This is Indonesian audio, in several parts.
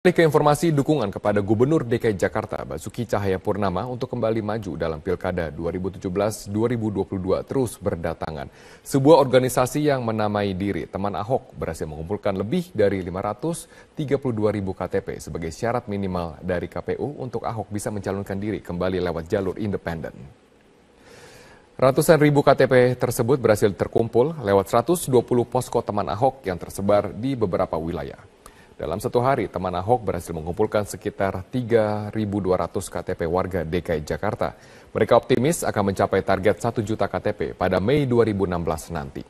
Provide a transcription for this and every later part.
Ke informasi dukungan kepada Gubernur DKI Jakarta Basuki Cahayapurnama untuk kembali maju dalam Pilkada 2017-2022 terus berdatangan. Sebuah organisasi yang menamai diri Teman Ahok berhasil mengumpulkan lebih dari 532.000 KTP sebagai syarat minimal dari KPU untuk Ahok bisa mencalonkan diri kembali lewat jalur independen. Ratusan ribu KTP tersebut berhasil terkumpul lewat 120 posko Teman Ahok yang tersebar di beberapa wilayah. Dalam satu hari, Teman Ahok berhasil mengumpulkan sekitar 3.200 KTP warga DKI Jakarta. Mereka optimis akan mencapai target 1 juta KTP pada Mei 2016 nanti.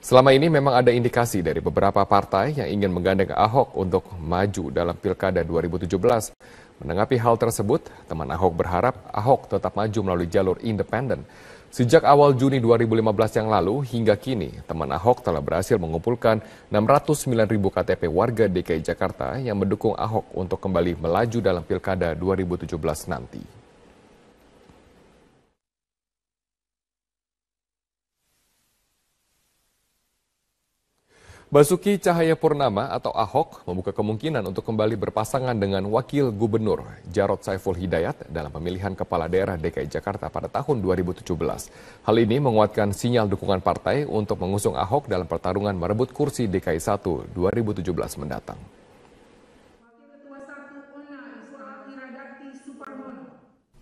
Selama ini memang ada indikasi dari beberapa partai yang ingin menggandeng Ahok untuk maju dalam Pilkada 2017. Menanggapi hal tersebut, Teman Ahok berharap Ahok tetap maju melalui jalur independen. Sejak awal Juni 2015 yang lalu hingga kini, Teman Ahok telah berhasil mengumpulkan 609.000 KTP warga DKI Jakarta yang mendukung Ahok untuk kembali melaju dalam Pilkada 2017 nanti. Basuki Cahayapurnama atau Ahok membuka kemungkinan untuk kembali berpasangan dengan Wakil Gubernur Jarod Saiful Hidayat dalam pemilihan Kepala Daerah DKI Jakarta pada tahun 2017. Hal ini menguatkan sinyal dukungan partai untuk mengusung Ahok dalam pertarungan merebut kursi DKI 1 2017 mendatang.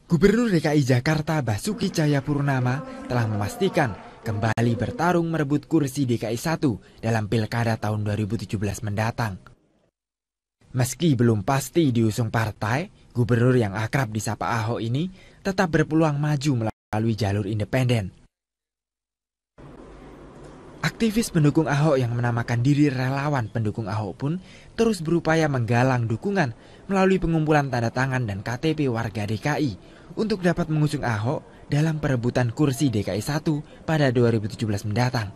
Gubernur DKI Jakarta Basuki Cahayapurnama telah memastikan kembali bertarung merebut kursi DKI 1 dalam Pilkada tahun 2017 mendatang. Meski belum pasti diusung partai, gubernur yang akrab disapa Ahok ini tetap berpeluang maju melalui jalur independen. Aktivis pendukung Ahok yang menamakan diri relawan pendukung Ahok pun terus berupaya menggalang dukungan melalui pengumpulan tanda tangan dan KTP warga DKI untuk dapat mengusung Ahok dalam perebutan kursi DKI 1 pada 2017 mendatang.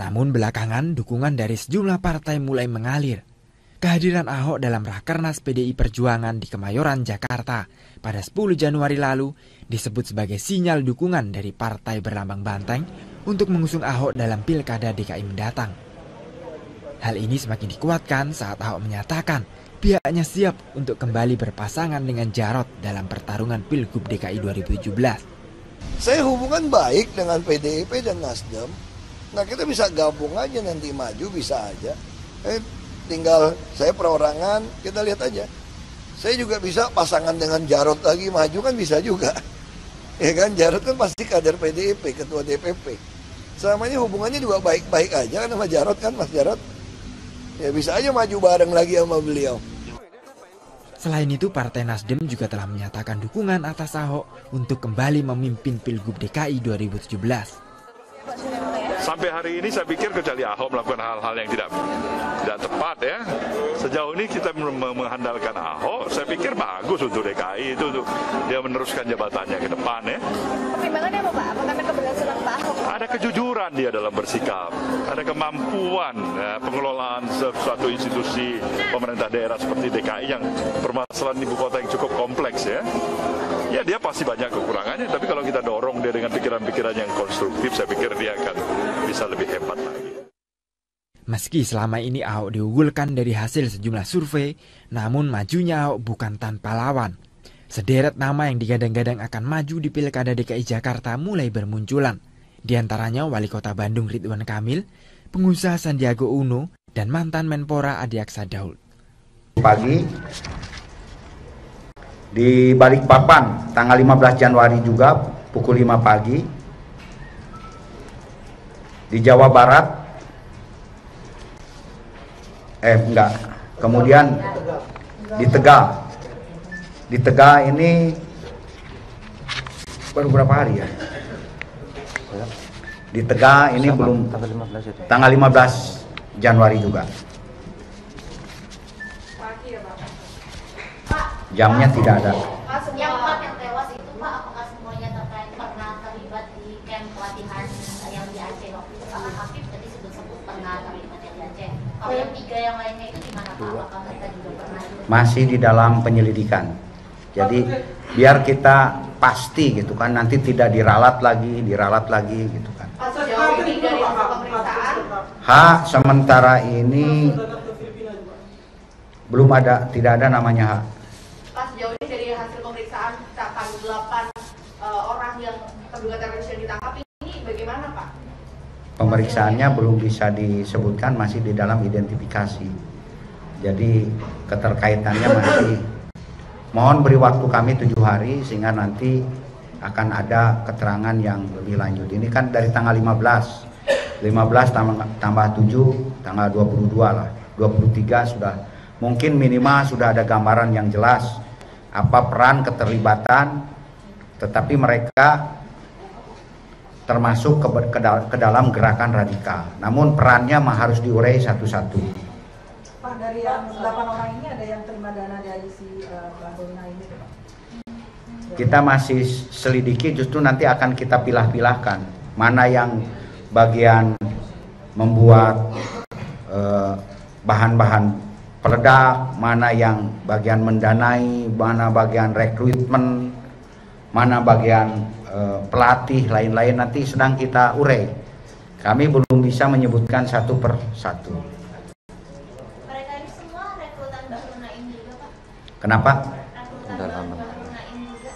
Namun belakangan dukungan dari sejumlah partai mulai mengalir. Kehadiran Ahok dalam Rakernas PDI Perjuangan di Kemayoran, Jakarta pada 10 Januari lalu disebut sebagai sinyal dukungan dari partai berlambang banteng untuk mengusung Ahok dalam Pilkada DKI mendatang. Hal ini semakin dikuatkan saat Ahok menyatakan pihaknya siap untuk kembali berpasangan dengan Jarod dalam pertarungan Pilgub DKI 2017. Saya hubungan baik dengan PDIP dan Nasdem. Nah, kita bisa gabung aja nanti maju, bisa aja. Tinggal saya perorangan, kita lihat aja. Saya juga bisa pasangan dengan Jarod lagi maju kan bisa juga. Ya kan, Jarod kan pasti kader PDIP, ketua DPP. Selama ini hubungannya juga baik-baik aja kan sama Jarod kan, Mas Jarod. Ya bisa aja maju bareng lagi sama beliau. Selain itu, Partai Nasdem juga telah menyatakan dukungan atas Ahok untuk kembali memimpin Pilgub DKI 2017. Sampai hari ini saya pikir kecuali Ahok melakukan hal-hal yang tidak tepat ya. Sejauh ini kita mengandalkan Ahok, saya pikir bagus untuk DKI itu untuk dia meneruskan jabatannya ke depan ya. Pertimbangannya apa Pak? Apa karena keberhasilan Pak Ahok? Ada kejujuran dia dalam bersikap, ada kemampuan pengelolaan suatu institusi pemerintah daerah seperti DKI yang permasalahan ibu kota yang cukup kompleks ya. Ya dia pasti banyak kekurangannya, tapi kalau kita dorong dia dengan pikiran-pikiran yang konstruktif, saya pikir dia akan bisa lebih hebat lagi. Meski selama ini Ahok diunggulkan dari hasil sejumlah survei, namun majunya Ahok bukan tanpa lawan. Sederet nama yang digadang-gadang akan maju di Pilkada DKI Jakarta mulai bermunculan. Di antaranya Wali Kota Bandung Ridwan Kamil, pengusaha Sandiaga Uno, dan mantan Menpora Adiaksa Daud. Pagi di Balikpapan tanggal 15 Januari juga pukul 5 pagi. Di Jawa Barat kemudian di Tegal. Di Tegal ini baru berapa hari ya? Di Tegal ini belum tanggal 15 Januari juga. Jamnya tidak ada. Yang 4 yang tewas itu Pak, apakah semuanya pernah terlibat di camp pelatihan yang di Aceh waktu itu? Pak Hafif tadi sebut-sebut pernah terlibat yang di Aceh. Kalau yang 3 yang lainnya itu gimana Pak? Apakah mereka juga pernah? Masih di dalam penyelidikan. Jadi biar kita pasti gitu kan, nanti tidak diralat lagi gitu kan. Sejauh ini dari pemeriksaan? Sementara ini belum ada, tidak ada namanya hak. Pas sejauh ini dari hasil pemeriksaan misalkan 8 orang yang terduga teroris yang ditangkap ini bagaimana Pak? Pemeriksaannya belum bisa disebutkan, masih di dalam identifikasi. Jadi keterkaitannya masih, mohon beri waktu kami 7 hari sehingga nanti akan ada keterangan yang lebih lanjut. Ini kan dari tanggal 15 tambah 7, tanggal 22 lah, 23 sudah, mungkin minimal sudah ada gambaran yang jelas apa peran keterlibatan, tetapi mereka termasuk ke dalam gerakan radikal. Namun perannya harus diurai satu-satu. Pak, dari yang 8 orang ini ada yang terima dana dari si Bahruna ini, Pak? Kita masih selidiki, justru nanti akan kita pilah-pilahkan mana yang bagian membuat bahan-bahan peledak, mana yang bagian mendanai, mana bagian rekrutmen, mana bagian pelatih, lain-lain nanti sedang kita urai. Kami belum bisa menyebutkan satu per satu. Mereka ini semua rekrutan Bahruna ini juga, Pak? Kenapa? Rekrutan Bahruna ini juga,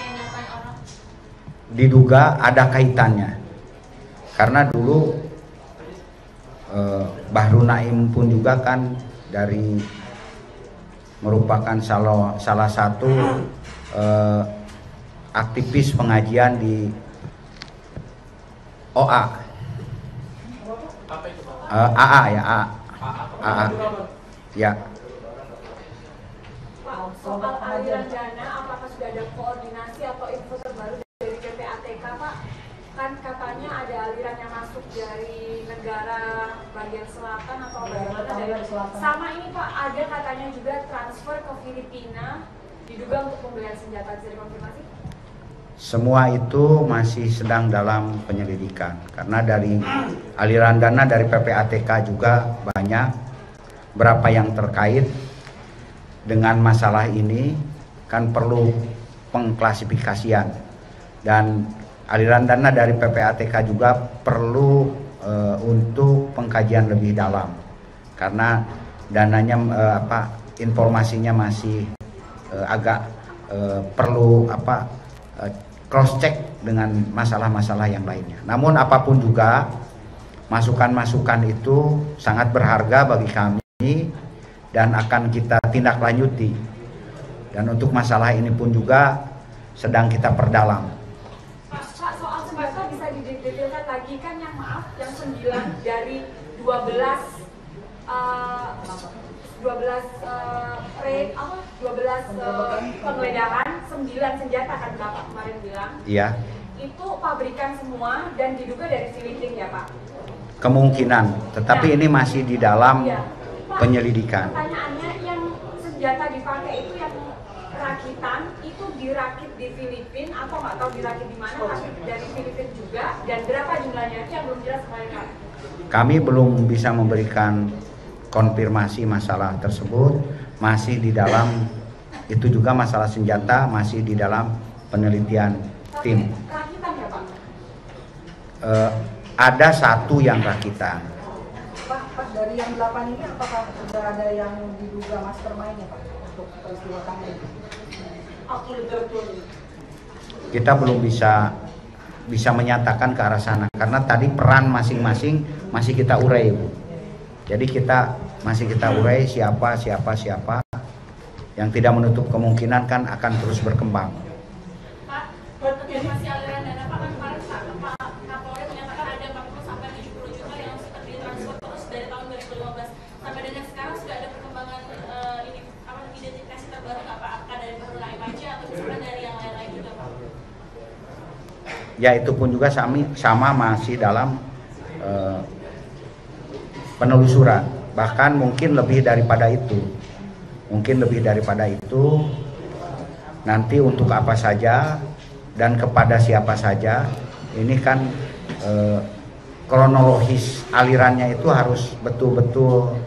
yang 8 orang. Diduga ada kaitannya. Karena dulu Bahru Naim pun juga kan dari merupakan salah satu aktivis pengajian di OA, AA ya, AA ya. Pak, soal aliran dana, apakah sudah ada koordinasi atau info terbaru dari PPATK, Pak? Kan katanya ada aliran yang masuk dari negara bagian selatan atau bagaimana dari sama ini Pak, ada katanya juga transfer ke Filipina diduga untuk pembelian senjata, bisa dikonfirmasi? Semua itu masih sedang dalam penyelidikan karena dari aliran dana dari PPATK juga banyak, berapa yang terkait dengan masalah ini kan perlu pengklasifikasian, dan aliran dana dari PPATK juga perlu untuk pengkajian lebih dalam karena dananya informasinya masih agak perlu cross check dengan masalah-masalah yang lainnya. Namun apapun juga masukan-masukan itu sangat berharga bagi kami dan akan kita tindak lanjuti. Dan untuk masalah ini pun juga sedang kita perdalam. Pak, soal senjata bisa didetailkan lagi kan, yang maaf, yang 9 dari 12 penggeledahan, 9 senjata kan Bapak kemarin bilang. Iya. Itu pabrikan semua dan diduga dari Filipina ya Pak? Kemungkinan, tetapi ini masih di dalam penyelidikan. Pertanyaannya, yang senjata dipakai itu yang rakitan, itu dirakit di Filipina atau nggak tahu dirakit di mana, tapi dari Filipina juga, dan berapa jumlahnya itu yang belum jelas kemarin Pak? Kami belum bisa memberikan konfirmasi masalah tersebut, masih di dalam, itu juga masalah senjata masih di dalam penelitian tim. Rakitan ya Pak? Ada satu yang rakitan. Pak, dari yang 8 ini apakah sudah ada yang diduga mastermind-nya Pak untuk peristiwa kali ini? Kita belum bisa menyatakan ke arah sana karena tadi peran masing-masing masih kita urai, Bu. Jadi masih kita urai siapa yang tidak menutup kemungkinan kan akan terus berkembang. Pak, konfirmasi aliran dana Pak, kan kemarin Pak Kapolri menyatakan ada 40 sampai 70 juta yang sudah ditransfer terus dari tahun 2015 sampai dengan sekarang. Sudah ada perkembangan identifikasi terbaru nggak Pak? Apakah dari Bahru Naim aja atau misalkan dari yang lain-lain juga Pak? Ya itu pun juga sama masih dalam penelusuran, bahkan mungkin lebih daripada itu. Nanti untuk apa saja dan kepada siapa saja, ini kan kronologis alirannya itu harus betul-betul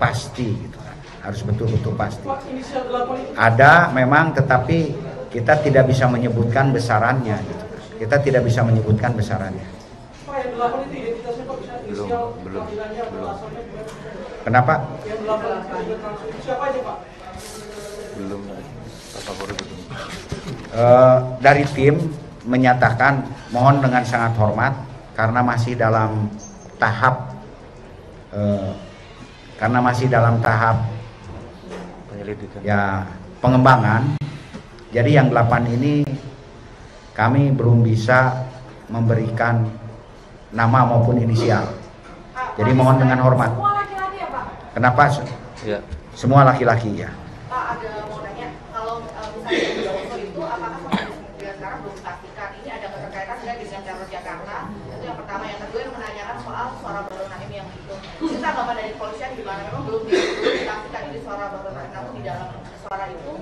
pasti gitu kan. Harus betul-betul pasti. Ada memang, tetapi kita tidak bisa menyebutkan besarannya gitu. Kita tidak bisa menyebutkan besarannya. Pak, yang 8 itu identitasnya Pak, bisa inisial, belum. Kenapa? Yang 8 siapa aja Pak? Belum. Dari tim menyatakan mohon dengan sangat hormat karena masih dalam tahap Penyelidikan. ya pengembangan. Jadi yang 8 ini kami belum bisa memberikan nama maupun inisial. Jadi mohon dengan hormat. Semua laki-laki ya Pak? Kenapa? Ya. Semua laki-laki ya. Pak, ada mau nanya, kalau misalnya di Jawa itu apakah kemudian sekarang belum dipastikan ini ada keterkaitan dengan Teror Jakarta? Itu yang pertama. Yang kedua yang menanyakan soal suara Bahrul Naim yang itu. Kita tanggapan dari kepolisian gimana? Memang belum dipastikan ini suara Bahrul Naim, namun di dalam suara itu